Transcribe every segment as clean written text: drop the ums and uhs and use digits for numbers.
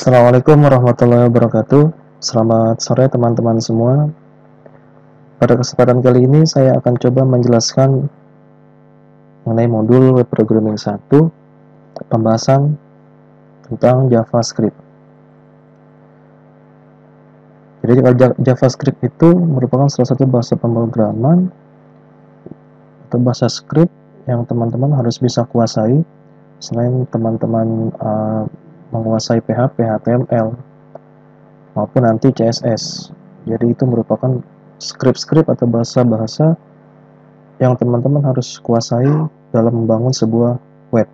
Assalamualaikum warahmatullahi wabarakatuh. Selamat sore teman-teman semua. Pada kesempatan kali ini saya akan coba menjelaskan mengenai modul web programming 1, pembahasan tentang JavaScript. Jadi JavaScript itu merupakan salah satu bahasa pemrograman atau bahasa script yang teman-teman harus bisa kuasai selain teman-teman menguasai PHP, HTML, maupun nanti CSS. Jadi itu merupakan script-script atau bahasa-bahasa yang teman-teman harus kuasai dalam membangun sebuah web.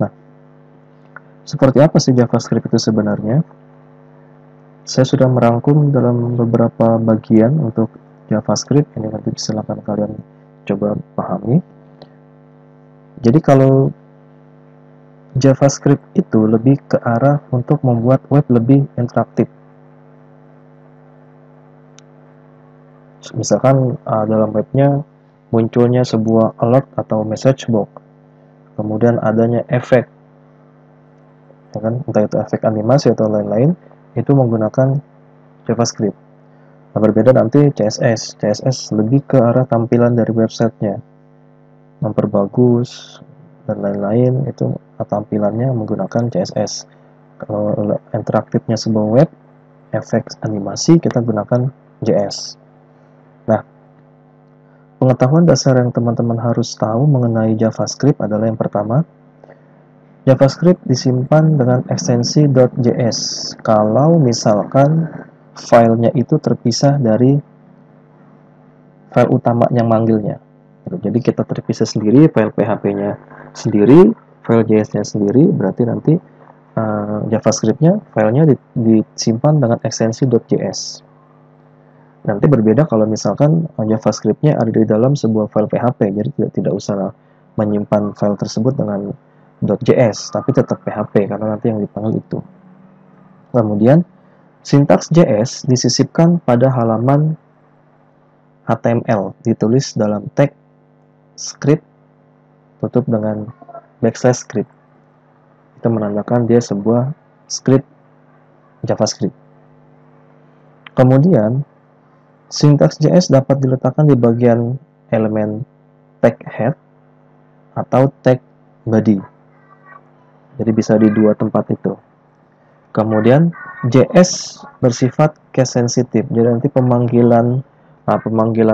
Nah, seperti apa sih JavaScript itu sebenarnya? Saya sudah merangkum dalam beberapa bagian untuk JavaScript. Ini nanti silakan kalian coba pahami. Jadi kalau JavaScript itu lebih ke arah untuk membuat web lebih interaktif. Misalkan dalam webnya munculnya sebuah alert atau message box, kemudian adanya efek, ya kan? Entah itu efek animasi atau lain-lain, itu menggunakan JavaScript. Nah, berbeda nanti CSS lebih ke arah tampilan dari websitenya, memperbagus dan lain-lain, itu tampilannya menggunakan CSS. Kalau interaktifnya sebuah web, efek animasi, kita gunakan JS. Nah, pengetahuan dasar yang teman-teman harus tahu mengenai JavaScript adalah yang pertama, JavaScript disimpan dengan ekstensi .js kalau misalkan filenya itu terpisah dari file utama yang manggilnya. Jadi kita terpisah sendiri, file PHP-nya sendiri, file JS-nya sendiri, berarti nanti JavaScript-nya filenya disimpan dengan ekstensi .js. Nanti berbeda kalau misalkan JavaScript-nya ada di dalam sebuah file PHP, jadi tidak usah menyimpan file tersebut dengan .js, tapi tetap PHP karena nanti yang dipanggil itu. Kemudian sintaks JS disisipkan pada halaman HTML, ditulis dalam tag script tutup dengan backslash script. Itu menandakan dia sebuah script JavaScript. Kemudian sintaks JS dapat diletakkan di bagian elemen tag head atau tag body. Jadi bisa di dua tempat itu. Kemudian JS bersifat case sensitive. Jadi nanti pemanggilan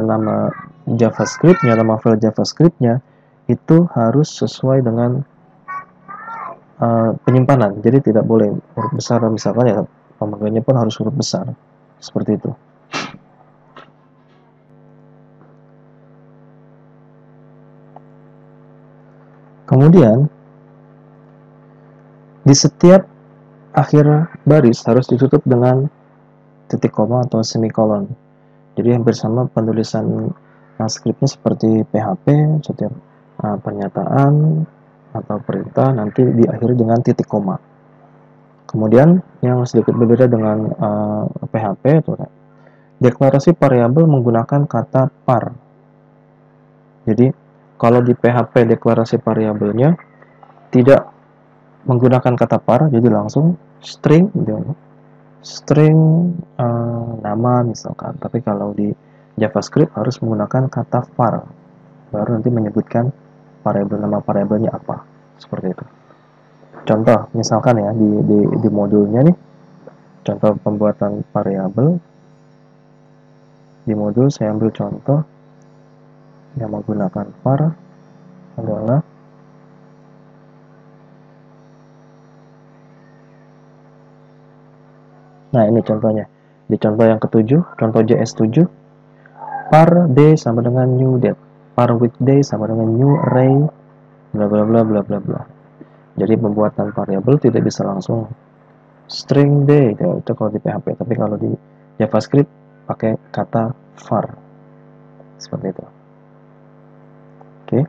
nama JavaScript-nya, nama file JavaScript-nya itu harus sesuai dengan penyimpanan. Jadi tidak boleh huruf besar, misalkan ya pemanggilannya pun harus huruf besar. Seperti itu. Kemudian di setiap akhir baris harus ditutup dengan titik koma atau semikolon. Jadi hampir sama penulisan skripnya seperti PHP, setiap pernyataan atau perintah nanti diakhiri dengan titik koma. Kemudian yang sedikit berbeda dengan PHP itu deklarasi variabel menggunakan kata var. Jadi kalau di PHP deklarasi variabelnya tidak menggunakan kata var, jadi langsung string gitu. String nama misalkan, tapi kalau di JavaScript harus menggunakan kata var, baru nanti menyebutkan variabel, nama variabelnya apa, seperti itu. Contoh misalkan ya di modulnya nih, contoh pembuatan variabel di modul, saya ambil contoh yang menggunakan var adalah nah ini contohnya. Di contoh yang ketujuh, contoh JS7, var day sama dengan new date, var weekday sama dengan new array, bla bla bla bla bla bla. Jadi pembuatan variabel tidak bisa langsung string day, itu kalau di PHP, tapi kalau di JavaScript pakai kata var. Seperti itu. Oke.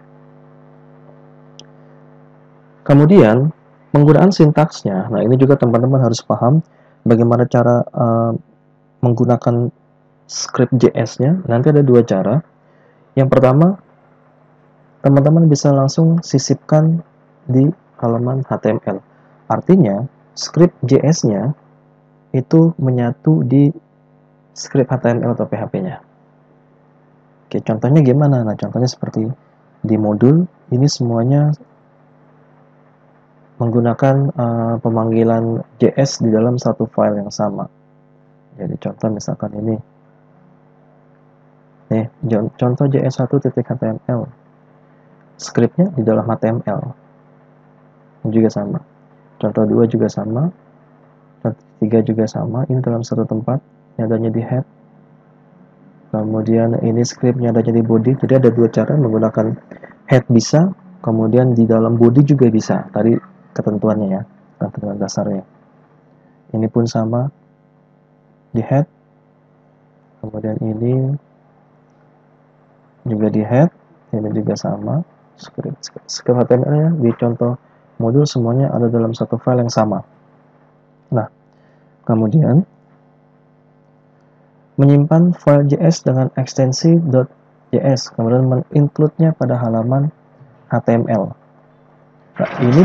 Kemudian penggunaan sintaksnya. Nah, ini juga teman-teman harus paham bagaimana cara menggunakan script JS-nya. Nanti ada dua cara. Yang pertama, teman-teman bisa langsung sisipkan di halaman HTML. Artinya, script JS-nya itu menyatu di script HTML atau PHP-nya. Oke, contohnya gimana? Nah, contohnya seperti di modul ini semuanya menggunakan pemanggilan JS di dalam satu file yang sama. Jadi contoh misalkan ini. Nih, contoh JS1.html. Scriptnya di dalam HTML. Ini juga sama. Contoh 2 juga sama. Contoh 3 juga sama. Ini dalam satu tempat. Ini adanya di head. Kemudian ini scriptnya adanya di body. Jadi ada dua cara menggunakan head bisa. Kemudian di dalam body juga bisa. Tadi ketentuannya ya. Ketentuan dasarnya. Ini pun sama. Di head. Kemudian ini juga di head, ini juga sama. Script HTML-nya di contoh modul semuanya ada dalam satu file yang sama. Nah, kemudian menyimpan file JS dengan ekstensi .js, kemudian menginclude-nya pada halaman HTML. Nah, ini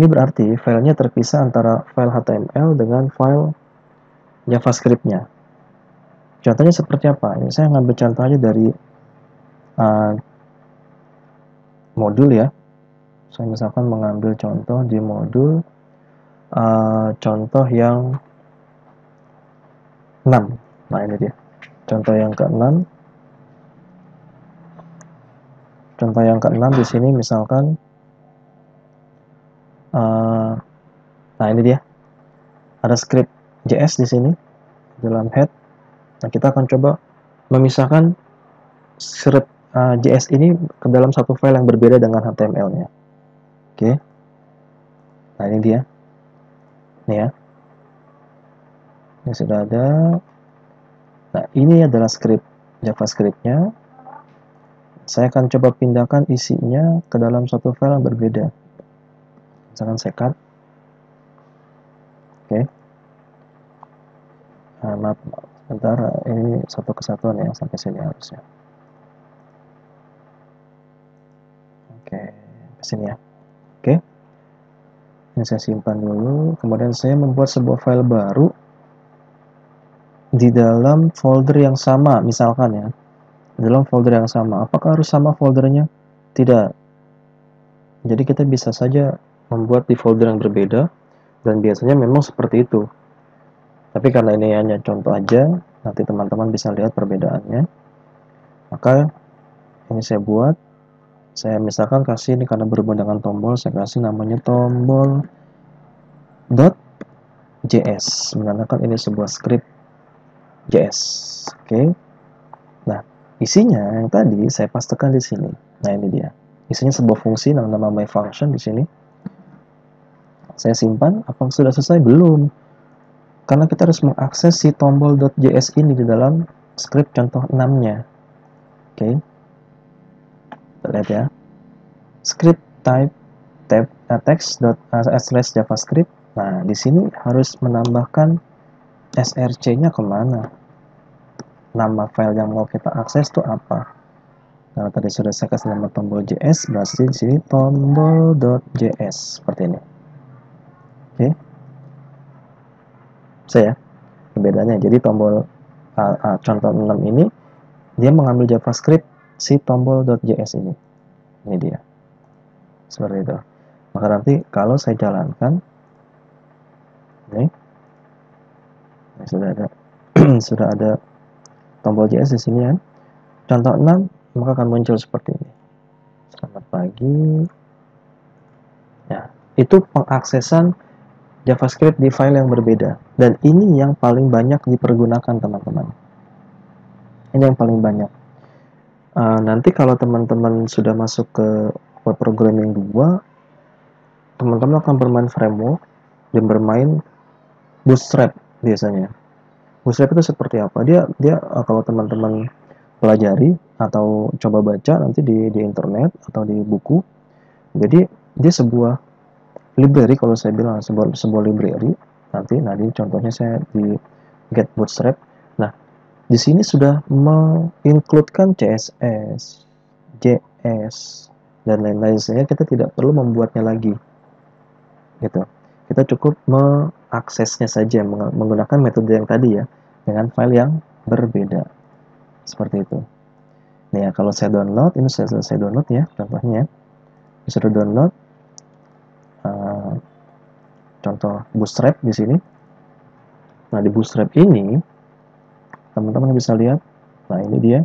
berarti filenya terpisah antara file HTML dengan file JavaScript-nya. Contohnya seperti apa? Ini saya ngambil contoh aja dari modul ya. Saya misalkan mengambil contoh di modul contoh yang 6. Nah, ini dia. Contoh yang ke-6. Contoh yang ke-6 di sini misalkan nah, ini dia. Ada script JS di sini dalam head. Nah, kita akan coba memisahkan script JS ini ke dalam satu file yang berbeda dengan HTML-nya. Oke. Nah, ini dia. Nih ya. Ini sudah ada. Nah, ini adalah script JavaScript-nya. Saya akan coba pindahkan isinya ke dalam satu file yang berbeda. Misalkan saya cut. Oke. Maaf. Sebentar, ini satu kesatuan ya, sampai sini harusnya. Oke, ke sini ya. Oke. Ini saya simpan dulu, kemudian saya membuat sebuah file baru di dalam folder yang sama, misalkan ya. Di dalam folder yang sama. Apakah harus sama foldernya? Tidak. Jadi kita bisa saja membuat di folder yang berbeda, dan biasanya memang seperti itu. Tapi karena ini hanya contoh aja, nanti teman-teman bisa lihat perbedaannya. Maka ini saya buat, saya misalkan kasih ini karena berhubungan dengan tombol, saya kasih namanya tombol.js, menandakan ini sebuah script JS. Oke. Nah, isinya yang tadi saya pastekan di sini. Nah, ini dia. Isinya sebuah fungsi nama my function di sini. Saya simpan. Apakah sudah selesai? Belum. Karena kita harus mengakses si tombol.js ini di dalam script contoh 6-nya. Oke. Kita lihat ya. Script type text.javascript. Nah, di sini harus menambahkan src-nya kemana? Nama file yang mau kita akses itu apa? Nah, tadi sudah saya kasih nama tombol.js, berarti di sini tombol.js seperti ini. Oke. Saya bedanya. Jadi tombol contoh 6 ini dia mengambil JavaScript si tombol.js ini. Ini dia. Seperti itu. Maka nanti kalau saya jalankan ini sudah ada sudah ada tombol JS di sini ya. Contoh 6 maka akan muncul seperti ini. Selamat pagi. Ya, itu pengaksesan JavaScript di file yang berbeda. Dan ini yang paling banyak dipergunakan teman-teman. Ini yang paling banyak. Nanti kalau teman-teman sudah masuk ke web programming 2, teman-teman akan bermain framework dan bermain Bootstrap biasanya. Bootstrap itu seperti apa? Dia kalau teman-teman pelajari atau coba baca nanti di internet atau di buku. Jadi dia sebuah library, kalau saya bilang sebuah library. Nanti contohnya saya di Get Bootstrap. Nah, di sini sudah mengincludekan CSS, JS, dan lain-lain, sehingga kita tidak perlu membuatnya lagi. gitu. Kita cukup mengaksesnya saja menggunakan metode yang tadi ya, dengan file yang berbeda. Seperti itu. Nih ya, kalau saya download, ini saya selesai download ya, contohnya. Disuruh download contoh Bootstrap di sini. Nah, di Bootstrap ini teman-teman bisa lihat, nah ini dia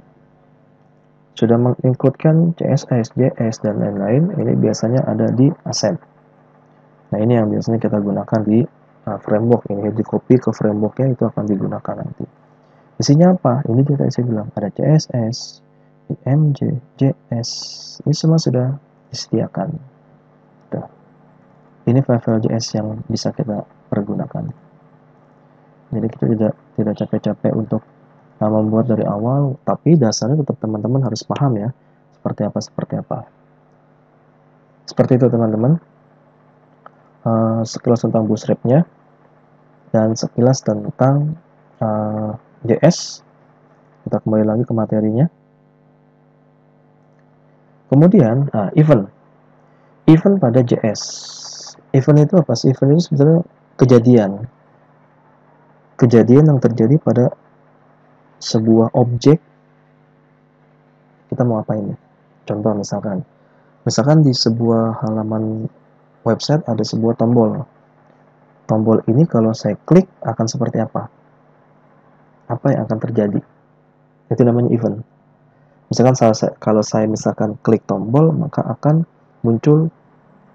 sudah mengincludekan CSS, JS, dan lain-lain. Ini biasanya ada di Asset. Nah, ini yang biasanya kita gunakan di framework. Ini di copy ke frameworknya, itu akan digunakan nanti. Isinya apa? Ini dia tadi saya bilang, ada CSS, IMG, JS. Ini semua sudah disediakan. Tuh. Ini file-file JS yang bisa kita pergunakan. Jadi kita tidak capek-capek untuk membuat dari awal, tapi dasarnya tetap teman-teman harus paham ya, seperti apa. Seperti itu teman-teman. Sekilas tentang Bootstrap-nya dan sekilas tentang JS. Kita kembali lagi ke materinya. Kemudian event pada JS. Event itu apa sih? Event itu sebenarnya kejadian yang terjadi pada sebuah objek. Kita mau apa ini? Contoh misalkan di sebuah halaman website ada sebuah tombol. Tombol ini kalau saya klik akan seperti apa? Apa yang akan terjadi? Itu namanya event. Misalkan kalau saya misalkan klik tombol, maka akan muncul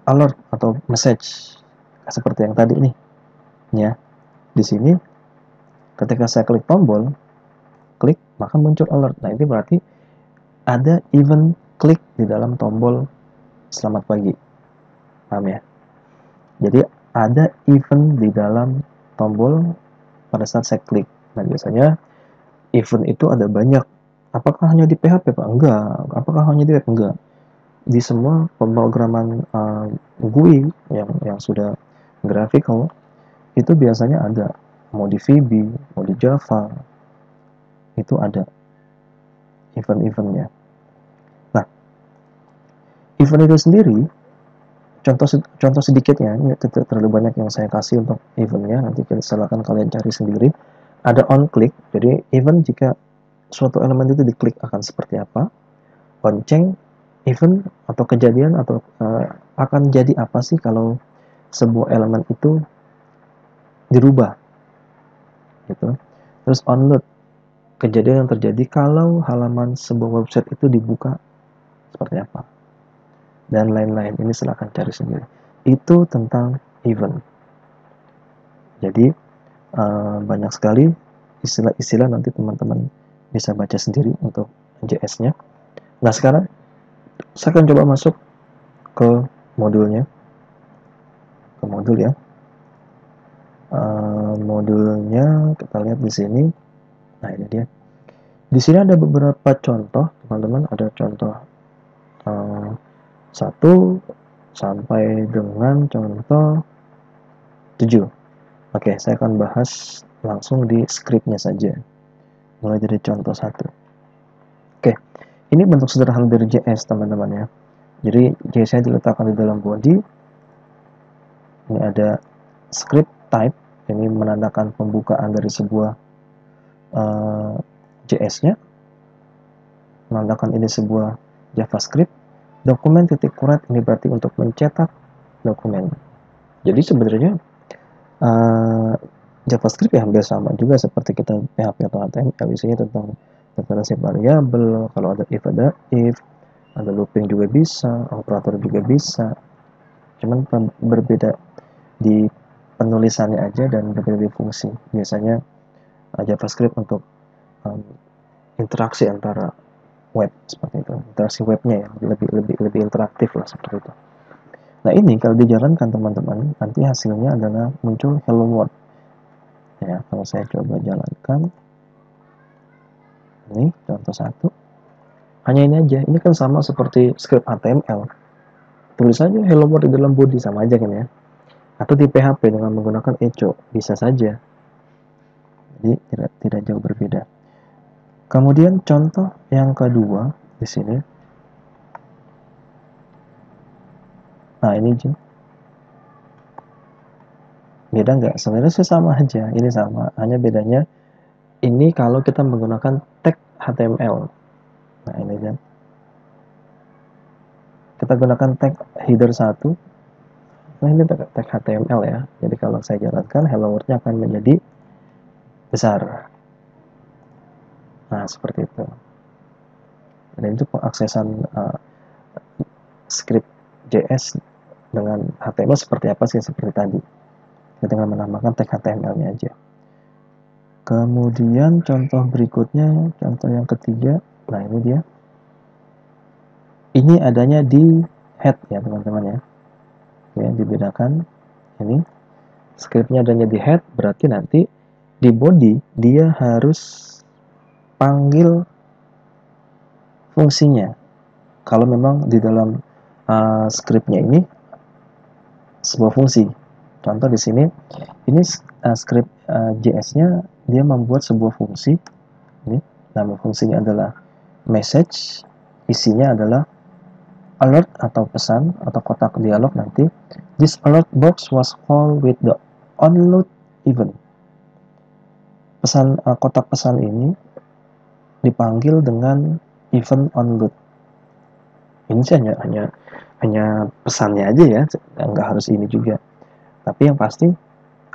alert atau message seperti yang tadi nih. Ya. Di sini ketika saya klik tombol, maka muncul alert. Nah, ini berarti ada event klik di dalam tombol selamat pagi. Paham ya? Jadi ada event di dalam tombol pada saat saya klik. Nah, biasanya event itu ada banyak. Apakah hanya di PHP, Pak? Enggak. Apakah hanya di web? Enggak. Di semua pemrograman GUI yang sudah graphical, itu biasanya ada. Mau di VB, mau di Java, itu ada event-eventnya. Nah, event itu sendiri, contoh sedikitnya, ini tidak terlalu banyak yang saya kasih untuk eventnya, nanti silakan kalian cari sendiri. Ada on click, jadi event jika suatu elemen itu diklik akan seperti apa. On change, event atau kejadian atau akan jadi apa sih kalau sebuah elemen itu dirubah gitu. Terus onload, kejadian yang terjadi kalau halaman sebuah website itu dibuka seperti apa, dan lain-lain. Ini silahkan cari sendiri. Itu tentang event. Jadi banyak sekali istilah-istilah, nanti teman-teman bisa baca sendiri untuk JS-nya. Nah, sekarang saya akan coba masuk ke modulnya, modul ya. Modulnya kita lihat di sini. Nah, ini dia. Di sini ada beberapa contoh, teman-teman. Ada contoh 1 sampai dengan contoh 7. Oke, saya akan bahas langsung di scriptnya saja. Mulai dari contoh 1. Oke, ini bentuk sederhana dari JS, teman-teman ya. Jadi JS-nya diletakkan di dalam body. Ini ada script type, ini menandakan pembukaan dari sebuah JS-nya. Menandakan ini sebuah JavaScript. Dokumen titik kuret ini berarti untuk mencetak dokumen. Jadi sebenarnya JavaScript ya hampir sama juga seperti kita PHP atau HTML, isinya tentang deklarasi variabel. Kalau ada if, ada looping juga bisa, operator juga bisa. Cuman berbeda di penulisannya aja dan berbeda di fungsi. Biasanya JavaScript untuk interaksi antara web seperti itu, interaksi webnya ya lebih interaktif lah seperti itu. Nah, ini kalau dijalankan teman-teman, nanti hasilnya adalah muncul hello world. Ya, kalau saya coba jalankan, ini contoh 1. Hanya ini aja, ini kan sama seperti script HTML. Tulis saja hello world di dalam body, sama aja kan ya. Atau di PHP dengan menggunakan echo, bisa saja. Jadi tidak jauh berbeda. Kemudian contoh yang kedua di sini. Nah, ini Beda nggak? Sebenarnya sih sama aja, ini sama, hanya bedanya ini kalau kita menggunakan tag HTML. Nah ini kan, kita gunakan tag header 1. Nah ini tag HTML ya, jadi kalau saya jalankan hello world-nya akan menjadi besar. Nah seperti itu. Dan itu pengaksesan script JS dengan HTML seperti apa sih? Seperti tadi, kita tinggal menambahkan tag HTML-nya aja. Kemudian contoh berikutnya, contoh yang ketiga, nah ini dia. Ini adanya di head ya teman-teman ya. Oke, dibedakan. Ini scriptnya adanya di head, berarti nanti di body dia harus panggil fungsinya. Kalau memang di dalam scriptnya ini sebuah fungsi. Contoh di sini, ini script JS-nya dia membuat sebuah fungsi. Ini nama fungsinya adalah message, isinya adalah alert atau pesan atau kotak dialog nanti. This alert box was called with the onload event. Pesan kotak pesan ini dipanggil dengan event onload. Ini sih hanya pesannya aja ya, nggak harus ini juga. Tapi yang pasti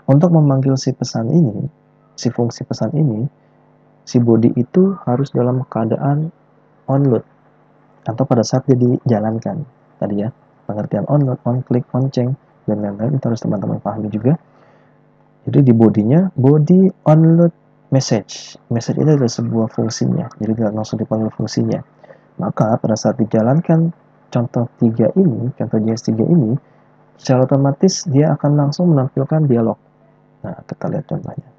untuk memanggil si pesan ini, si fungsi pesan ini, si body itu harus dalam keadaan onload atau pada saat dia dijalankan tadi ya, pengertian onload, on click, on change dan lain-lain itu harus teman-teman pahami juga. Jadi di bodinya body onload message itu adalah sebuah fungsinya, jadi tidak langsung dipanggil fungsinya. Maka pada saat dijalankan contoh 3 ini, contoh JS3 ini, secara otomatis dia akan langsung menampilkan dialog. Nah kita lihat contohnya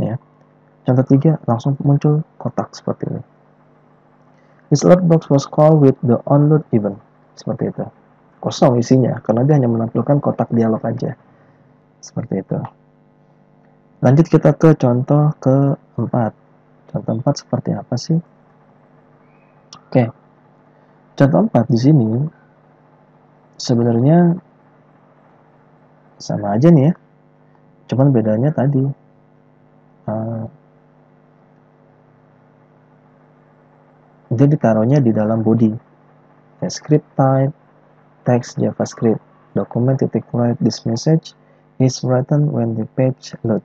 ya. Contoh 3 langsung muncul kotak seperti ini. This alert box was called with the onload event. Seperti itu. Kosong isinya, karena dia hanya menampilkan kotak dialog aja. Seperti itu. Lanjut kita ke contoh keempat. Contoh 4 seperti apa sih? Oke. Contoh 4 di sini sebenarnya sama aja nih ya. Cuman bedanya tadi. Dia ditaruhnya di dalam body. Script type, text JavaScript, document write this message is written when the page load.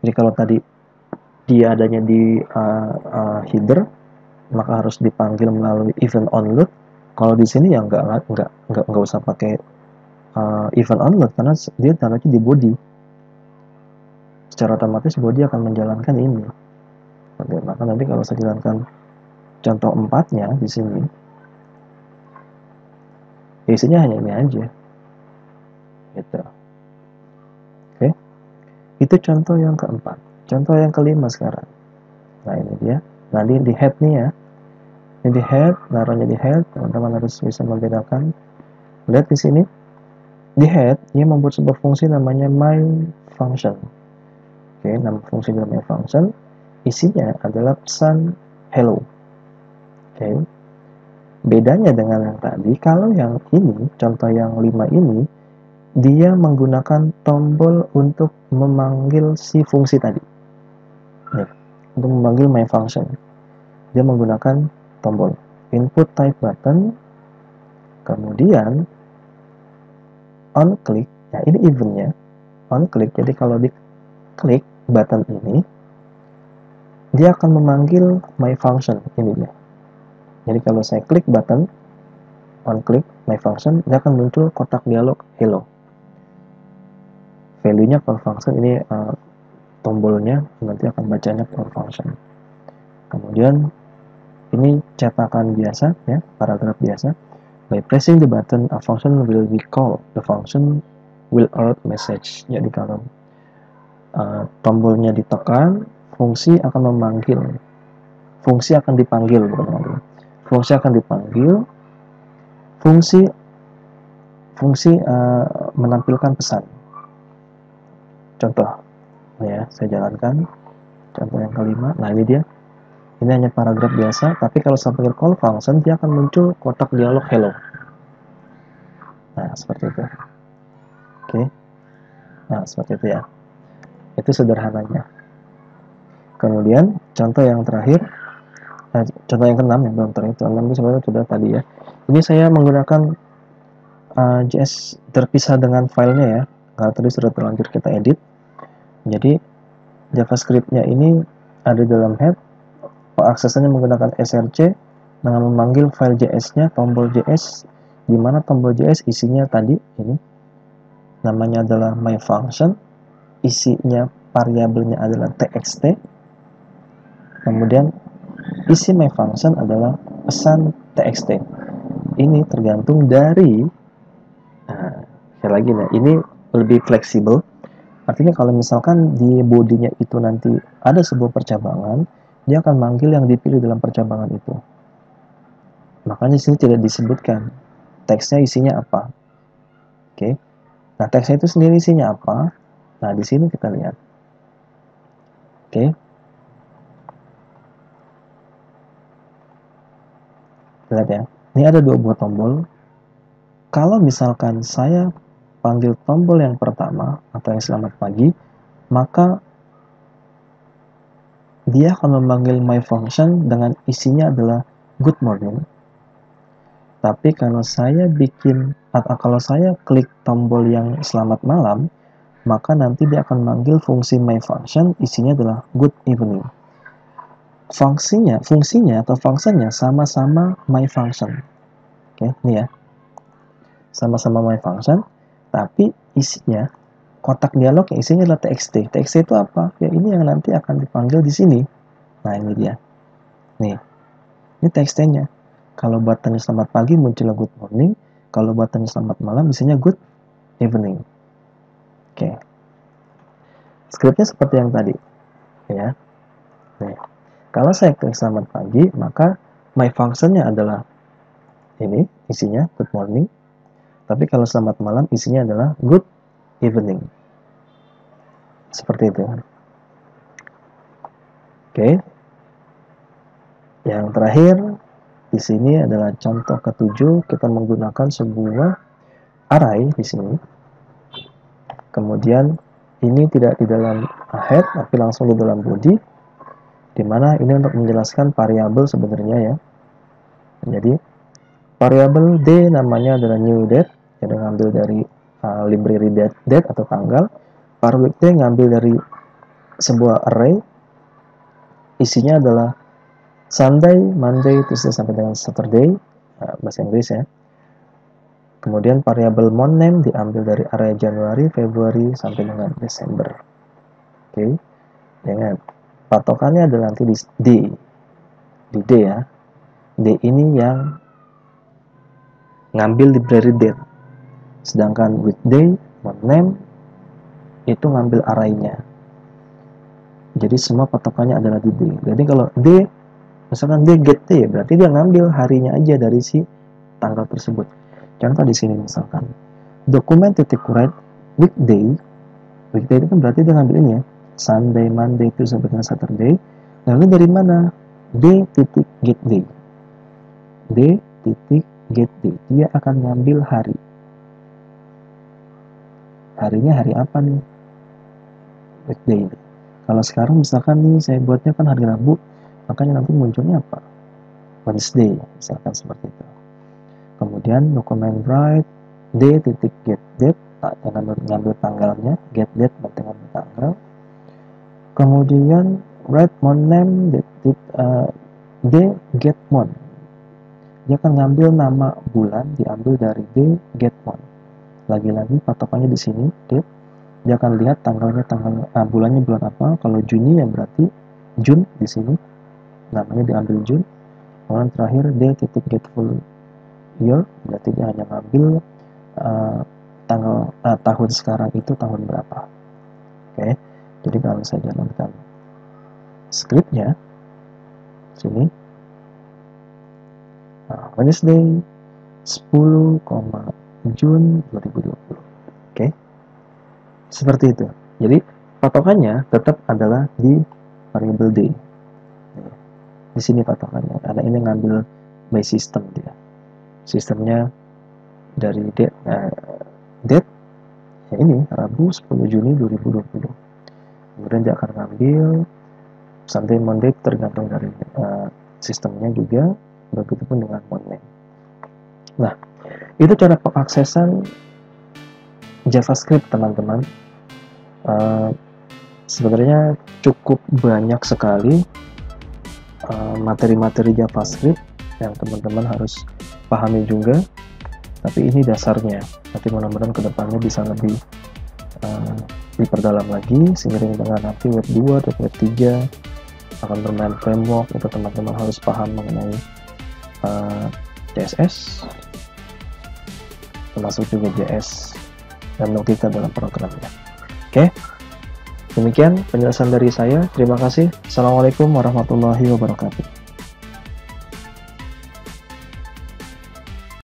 Jadi kalau tadi dia adanya di header, maka harus dipanggil melalui event onload. Kalau di sini ya nggak usah pakai event onload karena dia taruhnya di body. Secara otomatis body akan menjalankan ini. Oke, maka nanti kalau saya jalankan contoh 4-nya di sini, isinya hanya ini aja. Gitu. Oke. Itu contoh yang keempat. Contoh yang kelima sekarang. Nah, ini dia. Nah, di head nih ya. Ini di head, naruhnya di head, teman-teman harus bisa membedakan. Lihat di sini. Di head, dia membuat sebuah fungsi namanya my function. Oke, nama fungsi namanya function. Isinya adalah pesan hello. Oke. Bedanya dengan yang tadi, kalau yang ini, contoh yang 5 ini, dia menggunakan tombol untuk memanggil si fungsi tadi. Nih, untuk memanggil my function. Dia menggunakan tombol input type button, kemudian on click. Nah, ini eventnya on click. Jadi kalau diklik button ini, dia akan memanggil my function ini dia. Jadi kalau saya klik button on click my function, dia akan muncul kotak dialog hello. Value-nya call function ini tombolnya nanti akan bacanya call function. Kemudian ini cetakan biasa ya, paragraf biasa. By pressing the button, a function will be called. The function will alert message. Jadi kalau tombolnya ditekan, fungsi akan memanggil. Fungsi akan dipanggil, bukan. Fungsi akan dipanggil. Fungsi menampilkan pesan. Contoh, ya saya jalankan. Contoh yang kelima. Nah ini dia. Ini hanya paragraf biasa, tapi kalau saya panggil call function, dia akan muncul kotak dialog hello. Nah, seperti itu. Oke. Nah, seperti itu ya. Itu sederhananya. Kemudian contoh yang terakhir, contoh yang keenam ya, belum terakhir, itu 6 itu sebenarnya sudah tadi ya. Ini saya menggunakan JS terpisah dengan filenya ya, karena tadi sudah terlanjur kita edit. Jadi JavaScript-nya ini ada dalam head, aksesnya menggunakan src dengan memanggil file JS-nya tombol JS, di mana tombol JS isinya tadi ini namanya adalah my function, isinya variabelnya adalah txt, kemudian isi my function adalah pesan txt. Ini tergantung dari sekali lagi nih, ini lebih fleksibel. Artinya kalau misalkan di bodinya itu nanti ada sebuah percabangan, dia akan manggil yang dipilih dalam percabangan itu. Makanya di sini tidak disebutkan teksnya isinya apa. Oke. Nah, teksnya itu sendiri isinya apa? Nah, di sini kita lihat. Oke. Lihat ya. Ini ada dua buah tombol. Kalau misalkan saya panggil tombol yang pertama atau yang selamat pagi, maka dia akan memanggil my function dengan isinya adalah good morning. Tapi kalau saya kalau saya klik tombol yang selamat malam, maka nanti dia akan manggil fungsi my function, isinya adalah good evening. Fungsinya atau functionnya sama-sama my function. Oke, ini ya. Sama-sama my function, tapi isinya, kotak dialog yang isinya adalah txt. Txt itu apa? Ya ini yang nanti akan dipanggil di sini. Nah, ini dia. Nih, ini txt-nya. Kalau buat tanya selamat pagi munculnya good morning, kalau buat tanya selamat malam isinya good evening. Oke. Skripnya seperti yang tadi, ya. Nih, kalau saya klik selamat pagi, maka my function-nya adalah ini, isinya good morning. Tapi kalau selamat malam, isinya adalah good evening. Seperti itu. Oke. Yang terakhir, di sini adalah contoh ketujuh, kita menggunakan sebuah array di sini. Kemudian ini tidak di dalam head, tapi langsung di dalam body, di mana ini untuk menjelaskan variabel sebenarnya ya. Jadi variabel d namanya adalah new date, jadi ngambil dari library date atau tanggal. Var_weekday ngambil dari sebuah array, isinya adalah Sunday, Monday, Tuesday sampai dengan Saturday, bahasa Inggris ya. Kemudian variabel month name diambil dari array Januari, Februari sampai dengan Desember. Oke, dengan patokannya adalah nanti di D ya. D ini yang ngambil library date, sedangkan weekday, month name itu ngambil array-nya. Jadi semua patokannya adalah di D. Jadi kalau D, misalkan D get D, berarti dia ngambil harinya aja dari si tanggal tersebut. Contoh di sini misalkan dokumen titik write weekday itu kan berarti dia ngambil ini ya, Sunday, Monday, Tuesday sampai dengan Saturday. Lalu dari mana? D titik get day. D titik get day. Dia akan ngambil hari. Harinya hari apa nih? Weekday. Kalau sekarang misalkan nih saya buatnya kan hari Rabu, makanya nanti munculnya apa? Wednesday, misalkan seperti itu. Kemudian dokumen write d titik get date, jangan ngambil tanggalnya, get date berarti ngambil tanggal. Kemudian write month name d get month, dia akan ngambil nama bulan, diambil dari d get month. Lagi-lagi patokannya di sini date, dia akan lihat tanggalnya bulannya bulan apa. Kalau Juni ya berarti June di sini, namanya diambil June. Kemudian terakhir d titik get full year, berarti dia hanya ngambil tahun sekarang itu tahun berapa. Oke, jadi kalau saya jalankan scriptnya sini, Wednesday 10, June 2020. Oke, seperti itu. Jadi patokannya tetap adalah di variable d. Di sini patokannya, karena ini ngambil by system dia. Sistemnya dari date ya ini Rabu 10 Juni 2020. Kemudian dia akan ngambil Sunday Monday tergantung dari sistemnya juga, begitupun dengan Monday. Nah, itu cara pengaksesan JavaScript teman-teman. Sebenarnya cukup banyak sekali materi-materi JavaScript yang teman-teman harus pahami juga, tapi ini dasarnya. Nanti mudah-mudahan kedepannya bisa lebih diperdalam lagi seiring dengan nanti web 2 atau web 3 akan bermain framework. Itu teman-teman harus paham mengenai CSS, termasuk juga JS dan logika dalam programnya. Oke, demikian penjelasan dari saya. Terima kasih. Assalamualaikum warahmatullahi wabarakatuh.